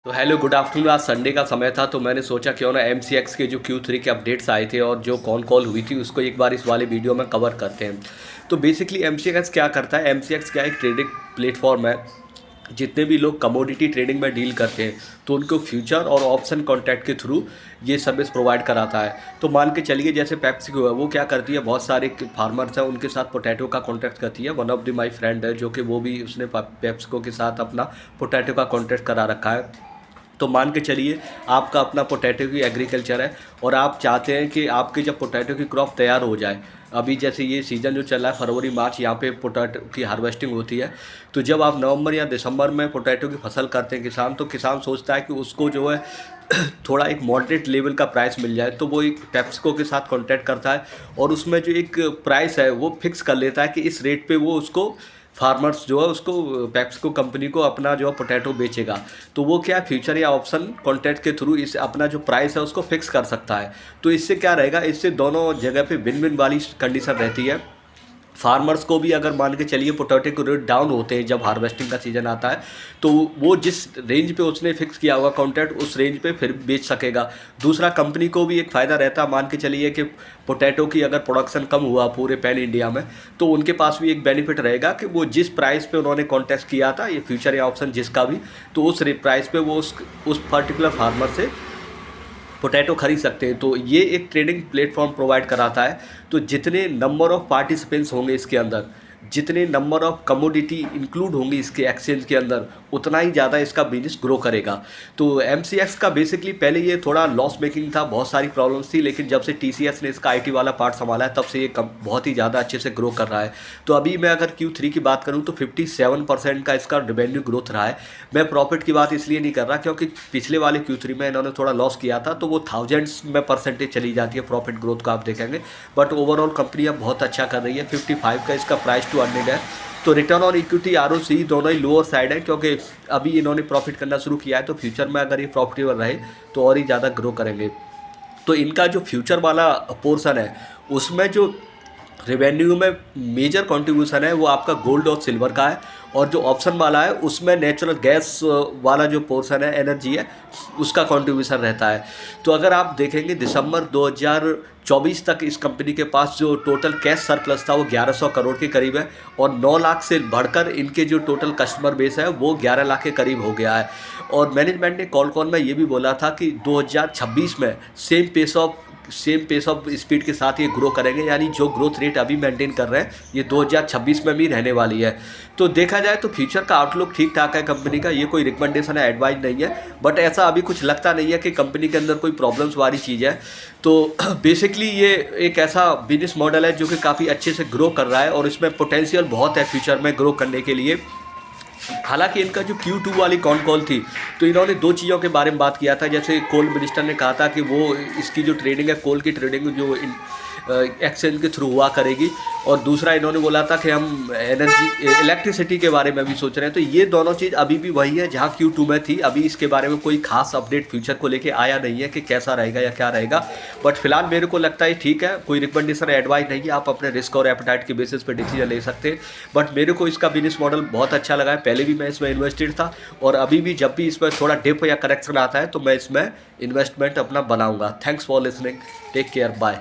तो hello good afternoon. आज Sunday का समय था तो मैंने सोचा क्यों ना MCX के जो Q3 के अपडेट्स आए थे और जो कॉल हुई थी उसको एक बार इस वाले वीडियो में कवर करते हैं। तो बेसिकली MCX क्या करता है, MCX क्या एक ट्रेडिंग प्लेटफॉर्म है। जितने भी लोग कमोडिटी ट्रेडिंग में डील करते हैं तो उनको फ्यूचर और ऑप्शन कॉन्ट्रैक्ट के थ्रू ये सर्विस प्रोवाइड कराता है। तो मान के चलिए जैसे पेप्सिको है, वो क्या करती है, बहुत सारे फार्मर्स हैं उनके साथ पोटैटो का कॉन्ट्रैक्ट करती है। One of the my friend है जो कि वो भी उसने पेप्सिको के साथ अपना पोटैटो का कॉन्ट्रैक्ट करा रखा है। तो मान के चलिए आपका अपना पोटैटो की एग्रीकल्चर है और आप चाहते हैं कि आपके जब पोटैटो की क्रॉप तैयार हो जाए, अभी जैसे ये सीज़न जो चल रहा है फरवरी मार्च, यहाँ पे पोटैटो की हार्वेस्टिंग होती है। तो जब आप नवंबर या दिसंबर में पोटैटो की फसल करते हैं किसान, तो किसान सोचता है कि उसको जो है थोड़ा एक मॉडरेट लेवल का प्राइस मिल जाए, तो वो एक पेप्सिको के साथ कॉन्टैक्ट करता है और उसमें जो एक प्राइस है वो फिक्स कर लेता है कि इस रेट पे वो उसको फार्मर्स जो है उसको पेप्सिको कंपनी को अपना जो है पोटैटो बेचेगा। तो वो क्या फ्यूचर या ऑप्शन कॉन्ट्रैक्ट के थ्रू इस अपना जो प्राइस है उसको फिक्स कर सकता है। तो इससे क्या रहेगा, इससे दोनों जगह पे विन विन वाली कंडीशन रहती है। फार्मर्स को भी अगर मान के चलिए पोटैटो के रेट डाउन होते हैं जब हार्वेस्टिंग का सीज़न आता है, तो वो जिस रेंज पे उसने फिक्स किया हुआ कॉन्ट्रैक्ट उस रेंज पे फिर बेच सकेगा। दूसरा कंपनी को भी एक फ़ायदा रहता है, मान के चलिए कि पोटैटो की अगर प्रोडक्शन कम हुआ पूरे पैन इंडिया में, तो उनके पास भी एक बेनिफिट रहेगा कि वो जिस प्राइस पे उन्होंने कॉन्ट्रैक्ट किया था, ये फ्यूचर या ऑप्शन जिसका भी, तो उस प्राइस पे वो उस पर्टिकुलर फार्मर से पोटैटो खरीद सकते हैं। तो ये एक ट्रेडिंग प्लेटफॉर्म प्रोवाइड कराता है। तो जितने नंबर ऑफ़ पार्टिसिपेंट्स होंगे इसके अंदर, जितने नंबर ऑफ़ कमोडिटी इंक्लूड होंगी इसके एक्सचेंज के अंदर, उतना ही ज़्यादा इसका बिजनेस ग्रो करेगा। तो MCX का बेसिकली पहले ये थोड़ा लॉस मेकिंग था, बहुत सारी प्रॉब्लम्स थी, लेकिन जब से TCS ने इसका IT वाला पार्ट संभाला है तब से ये बहुत ही ज़्यादा अच्छे से ग्रो कर रहा है। तो अभी मैं अगर Q3 की बात करूँ तो 57% का इसका रेवेन्यू ग्रोथ रहा है। मैं प्रॉफिट की बात इसलिए नहीं कर रहा क्योंकि पिछले वाले Q3 में इन्होंने थोड़ा लॉस किया था, तो वो थाउजेंड्स में परसेंटेज चली जाती है प्रॉफिट ग्रोथ का आप देखेंगे। बट ओवरऑल कंपनी अब बहुत अच्छा कर रही है। 55 का इसका प्राइस टू अर्निंग है। तो रिटर्न ऑन इक्विटी ROC दोनों ही लोअर साइड है क्योंकि अभी इन्होंने प्रॉफिट करना शुरू किया है। तो फ्यूचर में अगर ये प्रॉफिटेबल रहे तो और ही ज़्यादा ग्रो करेंगे। तो इनका जो फ्यूचर वाला पोर्शन है उसमें जो रेवेन्यू में मेजर कंट्रीब्यूशन है वो आपका गोल्ड और सिल्वर का है, और जो ऑप्शन वाला है उसमें नेचुरल गैस वाला जो पोर्शन है, एनर्जी है, उसका कंट्रीब्यूशन रहता है। तो अगर आप देखेंगे दिसंबर 2024 तक इस कंपनी के पास जो टोटल कैश सरप्लस था वो 1100 करोड़ के करीब है, और 9 लाख से बढ़कर इनके जो टोटल कस्टमर बेस है वो 11 लाख के करीब हो गया है। और मैनेजमेंट ने कॉल में ये भी बोला था कि 2026 में सेम पेस ऑफ स्पीड के साथ ये ग्रो करेंगे, यानी जो ग्रोथ रेट अभी मेंटेन कर रहे हैं ये 2026 में भी रहने वाली है। तो देखा जाए तो फ्यूचर का आउटलुक ठीक ठाक है कंपनी का। ये कोई रिकमेंडेशन है, एडवाइस नहीं है, बट ऐसा अभी कुछ लगता नहीं है कि कंपनी के अंदर कोई प्रॉब्लम्स वाली चीज़ है। तो बेसिकली ये एक ऐसा बिजनेस मॉडल है जो कि काफ़ी अच्छे से ग्रो कर रहा है और इसमें पोटेंशियल बहुत है फ्यूचर में ग्रो करने के लिए। हालांकि इनका जो Q2 वाली कॉल थी तो इन्होंने दो चीज़ों के बारे में बात किया था। जैसे कोल मिनिस्टर ने कहा था कि वो इसकी जो ट्रेडिंग है, कोल की ट्रेडिंग जो एक्सचेंज के थ्रू हुआ करेगी, और दूसरा इन्होंने बोला था कि हम इलेक्ट्रिसिटी के बारे में भी सोच रहे हैं। तो ये दोनों चीज़ अभी भी वही है जहाँ Q2 में थी। अभी इसके बारे में कोई खास अपडेट फ्यूचर को लेके आया नहीं है कि कैसा रहेगा या क्या रहेगा। बट फिलहाल मेरे को लगता है ठीक है, कोई रिकमेंडेशन एडवाइस नहीं है, आप अपने रिस्क और एपेटाइट के बेसिस पे डिसीजन ले सकते हैं। बट मेरे को इसका बिजनेस मॉडल बहुत अच्छा लगा है। पहले भी मैं इसमें इन्वेस्टेड था और अभी भी जब भी इसमें थोड़ा डिप या करेक्शन आता है तो मैं इसमें इन्वेस्टमेंट अपना बनाऊंगा। Thanks for listening, take care, bye.